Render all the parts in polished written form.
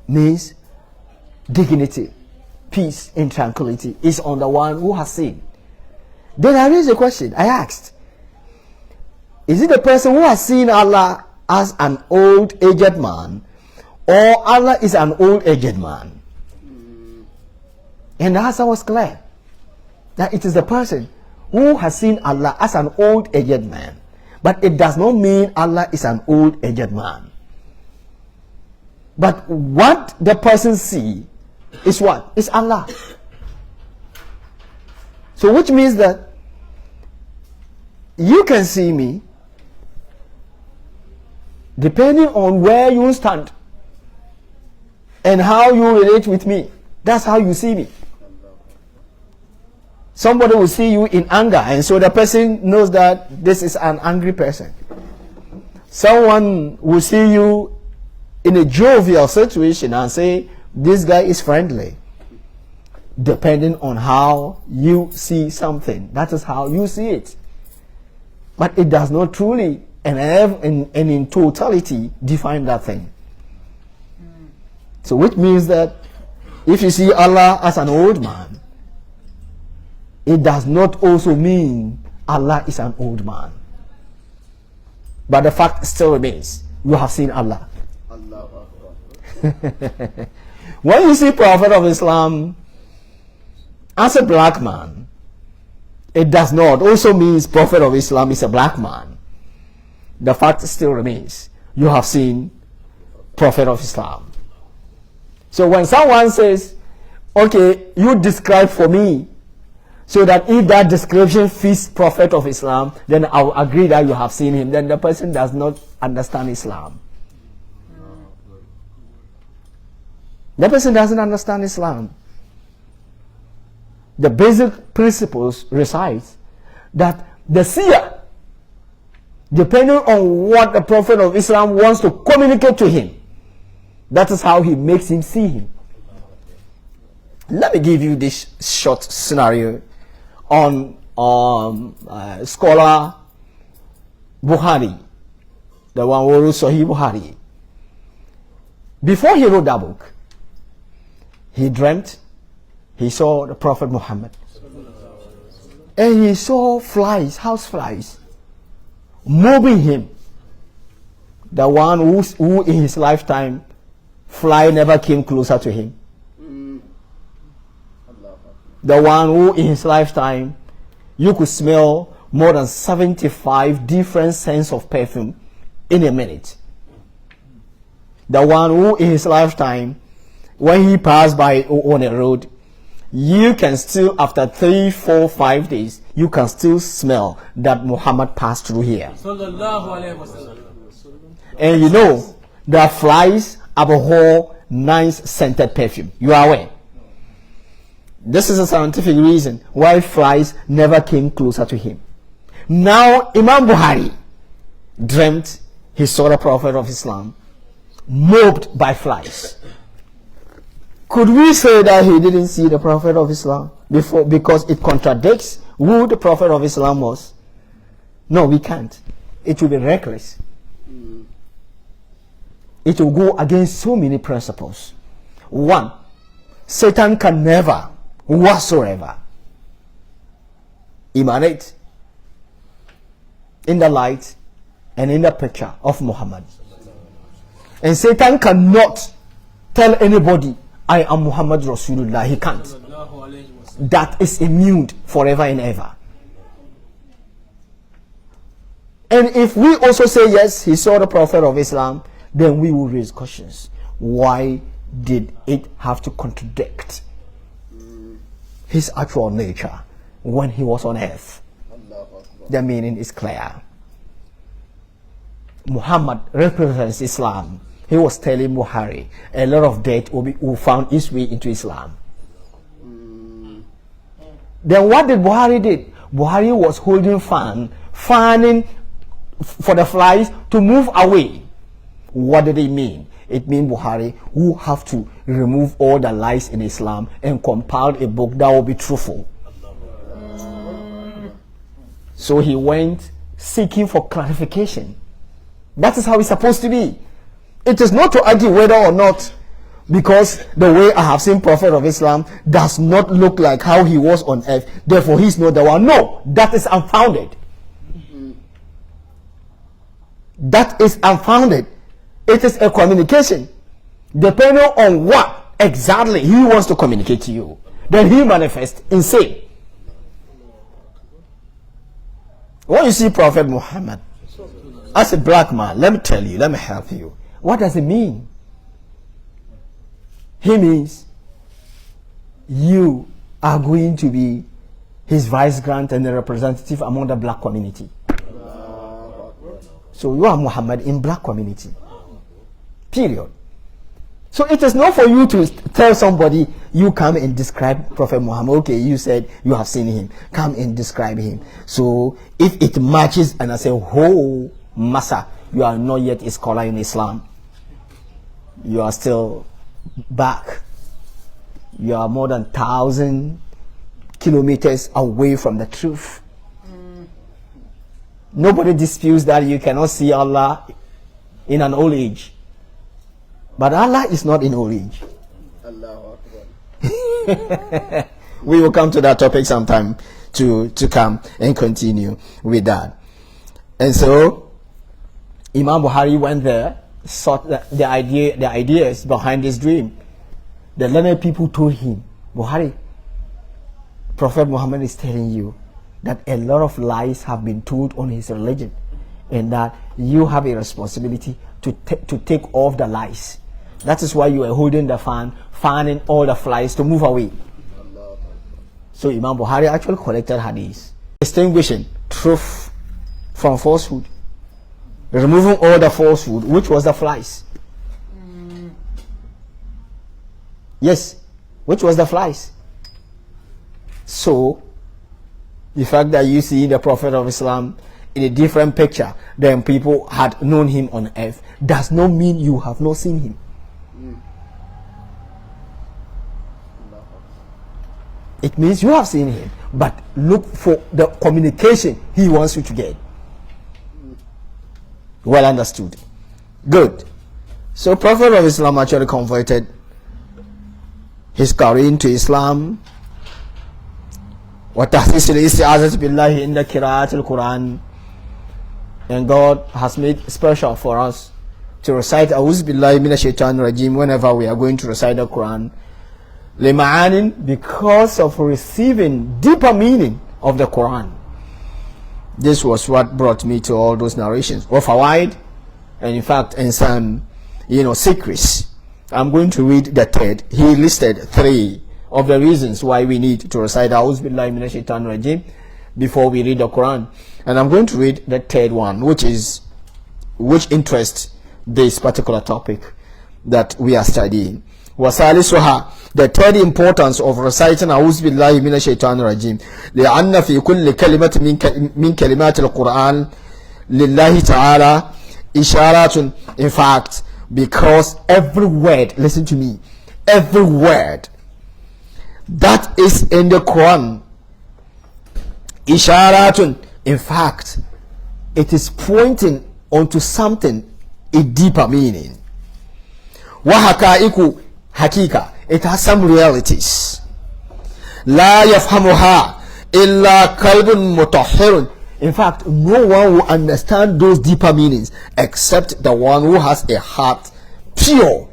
means dignity, peace, and tranquility is on the one who has seen. Then I raised a question. I asked, is it the person who has seen Allah as an old aged man, or Allah is an old aged man? And the answer was clear, that it is the person who has seen Allah as an old aged man. But it does not mean Allah is an old aged man. But what the person sees is what? Is Allah. So which means that you can see me depending on where you stand and how you relate with me. That's how you see me. Somebody will see you in anger, and so the person knows that this is an angry person. Someone will see you in a jovial situation and say, this guy is friendly. Depending on how you see something, that is how you see it. But it does not truly and in totality define that thing. So which means that if you see Allah as an old man, it does not also mean Allah is an old man. But the fact still remains, you have seen Allah. When you see Prophet of Islam as a black man, it does not also means Prophet of Islam is a black man. The fact still remains, you have seen Prophet of Islam. So when someone says, okay, you describe for me, so that if that description fits Prophet of Islam, then I will agree that you have seen him. Then the person does not understand Islam. The person doesn't understand Islam. The basic principles recites that the seer, depending on what the Prophet of Islam wants to communicate to him, that is how he makes him see him. Let me give you this short scenario on scholar Bukhari, the one who wrote Sahih Bukhari. Before he wrote that book, he dreamt he saw the Prophet Muhammad, and he saw flies, house flies, mobbing him. The one who in his lifetime fly never came closer to him. The one who in his lifetime you could smell more than 75 different scents of perfume in a minute. The one who in his lifetime, when he passed by on a road, you can still, after 3, 4, 5 days, you can still smell that Muhammad passed through here. And you know that flies abhor nice scented perfume. You are aware? This is a scientific reason why flies never came closer to him. Now Imam Bukhari dreamt he saw the Prophet of Islam mobbed by flies. Could we say that he didn't see the Prophet of Islam before, because it contradicts who the Prophet of Islam was? No, we can't. It will be reckless. It will go against so many principles. One, Satan can never whatsoever emanate in the light and in the picture of Muhammad. And Satan cannot tell anybody, I am Muhammad Rasulullah. He can't. That is immune forever and ever. And if we also say yes, he saw the Prophet of Islam, then we will raise questions. Why did it have to contradict his actual nature when he was on earth? The meaning is clear. Muhammad represents Islam. He was telling Bukhari a lot of death will found its way into Islam. Then what did Bukhari did? Bukhari was holding fanning for the flies to move away. What did it mean? It means Bukhari who have to remove all the lies in Islam and compile a book that will be truthful. So he went seeking for clarification. That is how it's supposed to be. It is not to argue whether or not because the way I have seen Prophet of Islam does not look like how he was on earth, therefore he's not the one. No, that is unfounded. That is unfounded. It is a communication depending on what exactly he wants to communicate to you. Then he manifests in same. When you see Prophet Muhammad as a black man, let me tell you, let me help you. What does it mean? He means you are going to be his vice-grant and a representative among the black community. So you are Muhammad in black community. Period. So it is not for you to tell somebody, you come and describe Prophet Muhammad. Okay, you said you have seen him. Come and describe him. So if it matches and I say, oh, Massa, you are not yet a scholar in Islam. You are still back. You are more than 1,000 kilometers away from the truth. Nobody disputes that you cannot see Allah in an old age. But Allah is not in old age. We will come to that topic sometime to come and continue with that. And so Imam Bukhari went there, sought the ideas behind his dream. The learned people told him, Bukhari, Prophet Muhammad is telling you that a lot of lies have been told on his religion, and that you have a responsibility to take off the lies. That is why you are holding the fan, fanning all the flies to move away. So Imam Bukhari actually collected hadiths, distinguishing truth from falsehood, removing all the falsehood, which was the flies. Yes, which was the flies. So the fact that you see the Prophet of Islam in a different picture than people had known him on earth does not mean you have not seen him. It means you have seen him, but look for the communication he wants you to get. Well understood. Good. So Prophet of Islam actually converted his Qur'an to Islam. وَتَحْسِيسِ الْإِسْتِعَاذَةِ بِاللَّهِ إِنَّ قِرَاءَةِ الْقُرْآنِ. And God has made special for us to recite A'udhu Billahi Minash Shaitanir Rajim whenever we are going to recite the Quran. Lima'anin, because of receiving deeper meaning of the Quran. This was what brought me to all those narrations. Wafawaid, and in fact, in some, secrets. I'm going to read the third. He listed 3 of the reasons why we need to recite A'udhu Billahi Minash Shaitanir Rajim before we read the Quran. And I'm going to read the third one, which interests this particular topic that we are studying. Wasalisuha, the third importance of reciting A'udhu Billahi Minash Shaitanir Rajim, لأن في كل كلمة من كلمات القرآن لله تعالى إشارات. In fact, because every word, listen to me, every word that is in the Quran, isharatun, in fact, it is pointing onto something, a deeper meaning. Wahakaiku, hakika, it has some realities. La yafhamuha illa kalbun mutahhirun. In fact, no one will understand those deeper meanings except the one who has a heart pure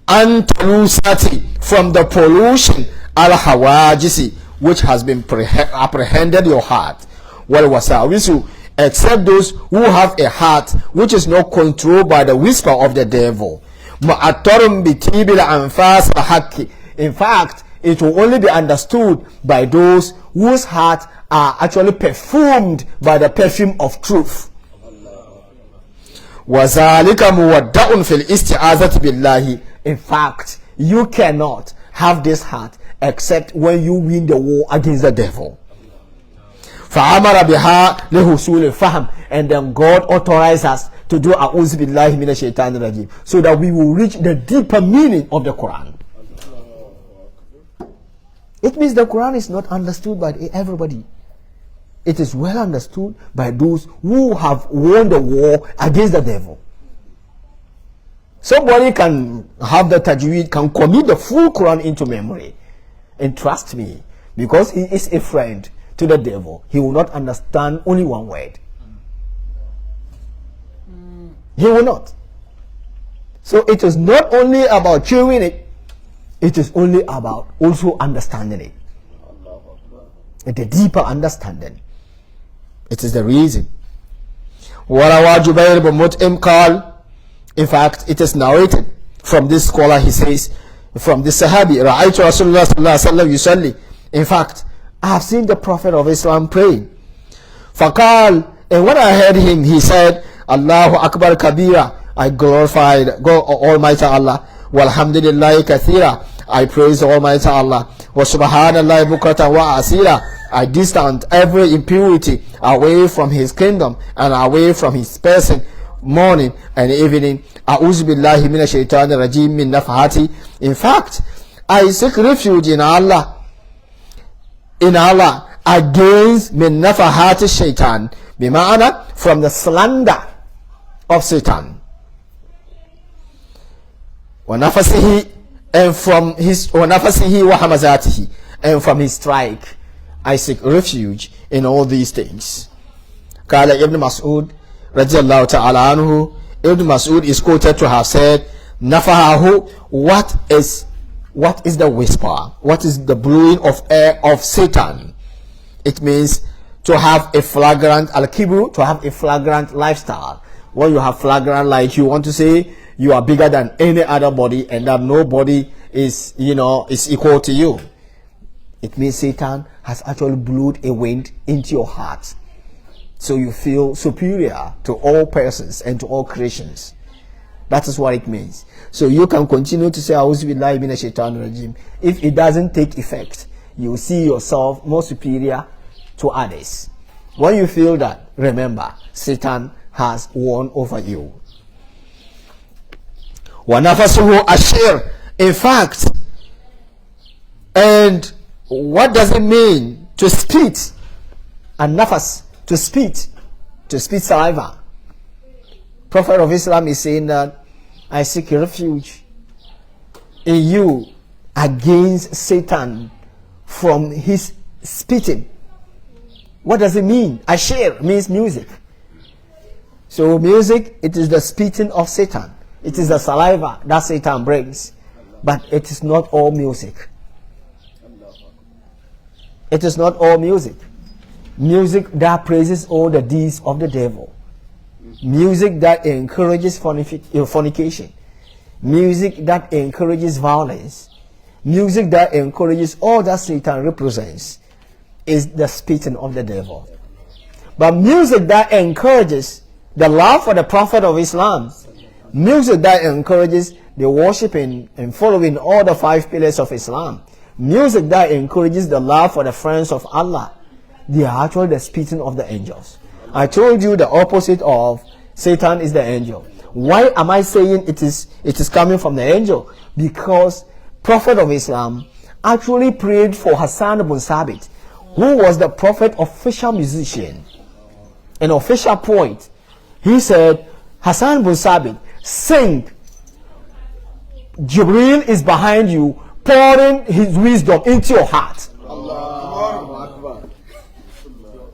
and talusati, from the pollution al-hawajisi, which has been apprehended your heart. Well, wasawisu, except those who have a heart which is not controlled by the whisper of the devil. Ma'atarum bitibil anfas al-haqqi. In fact, it will only be understood by those whose hearts are actually perfumed by the perfume of truth. Wazalika muwadda'un fil isti'azati billahi. In fact, you cannot have this heart except when you win the war against the devil. فَأَمَرَ بِهَا لِحُصُولِ الْفَهْمِ. And then God authorized us to do A'udhu Billahi Minash Shaitanir Rajim, so that we will reach the deeper meaning of the Quran. It means the Quran is not understood by everybody. It is well understood by those who have won the war against the devil. Somebody can have the tajweed, can commit the full Quran into memory. And trust me, because he is a friend to the devil, he will not understand only one word. He will not. So it is not only about chewing it, it is only about also understanding it. The deeper understanding. It is the reason. وَرَوَى جُبَيْرُ بْنُ مُطْعِمٍ قال, in fact, it is narrated from this scholar, he says, from this Sahabi, رَأَيْتُ رَسُولُ اللَّهِ صَلَّى اللَّهُ عَلَيْهِ وَسَلَّمَ يُصَلِّي. In fact, I have seen the Prophet of Islam praying. فَقال, and when I heard him, he said, Allahu Akbar Kabira, I glorified God Almighty Allah. Walhamdulillahi kathira, I praise Almighty Allah. Wa subhanallahi bukratan wa asira, I distant every impurity away from his kingdom and away from his person, morning and evening. A'udhu billahi minash shaitanir rajim min nafhati. In fact, I seek refuge in Allah against min nafhati shaitan, bima'ana, from the slander of Satan. Wa nafasihi, and from his wa nafasihi wa hamazatihi, and from his strike. I seek refuge in all these things. Qala Ibn Mas'ud radiyallahu ta'ala anhu, Ibn Mas'ud is quoted to have said, Nafahahu, what is the whisper? What is the blowing of air of Satan? It means to have a flagrant al-kibru, to have a flagrant lifestyle. When you have flagrant, like you want to say you are bigger than any other body and that nobody is equal to you. It means Satan has actually blown a wind into your heart, so you feel superior to all persons and to all creations. That is what it means. So you can continue to say A'udhu billahi minash shaitanir rajim. If it doesn't take effect, you see yourself more superior to others. When you feel that, remember, Satan has won over you. Wa nafasuhu ashir. In fact, and what does it mean to spit? And nafas, to spit saliva. Prophet of Islam is saying that I seek refuge in you against Satan from his spitting. What does it mean? Ashir means music. So music, it is the spitting of Satan. It is the saliva that Satan brings. But it is not all music. It is not all music. Music that praises all the deeds of the devil. Music that encourages fornication. Music that encourages violence. Music that encourages all that Satan represents is the spitting of the devil. But music that encourages the love for the Prophet of Islam, music that encourages the worshiping and following all the 5 pillars of Islam, music that encourages the love for the friends of Allah, they are actually the spitting of the angels. I told you the opposite of Satan is the angel. Why am I saying it is coming from the angel? Because Prophet of Islam actually prayed for Hassan ibn Sabit, who was the Prophet's official musician, an official poet. He said, Hassan ibn Sabit, sing. Jibreel is behind you, pouring his wisdom into your heart.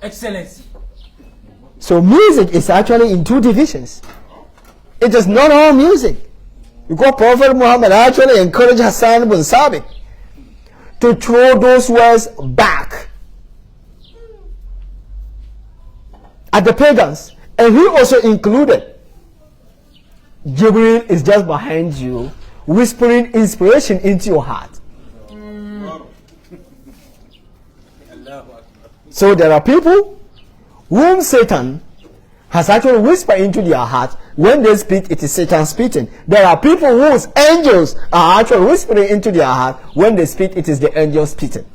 Excellency. So music is actually in 2 divisions. It is not all music. Because Prophet Muhammad actually encouraged Hassan ibn Sabit to throw those words back at the pagans. And he also included, Jibreel is just behind you, whispering inspiration into your heart. So there are people whom Satan has actually whispered into their heart. When they speak, it is Satan speaking. There are people whose angels are actually whispering into their heart. When they speak, it is the angel speaking.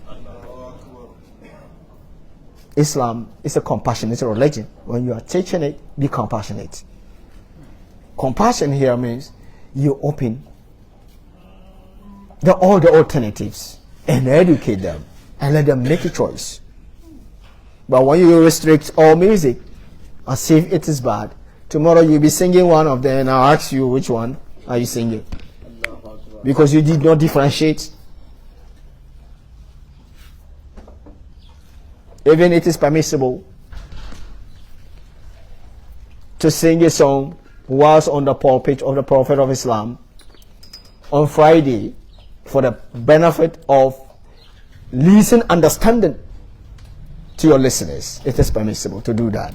Islam is a compassionate religion. When you are teaching it, be compassionate. Compassion here means you open all the alternatives and educate them and let them make a choice. But when you restrict all music as if it is bad, tomorrow you'll be singing one of them and I'll ask you which one. are you singing? Because you did not differentiate. Even it is permissible to sing a song whilst on the pulpit of the Prophet of Islam on Friday for the benefit of understanding to your listeners. It is permissible to do that.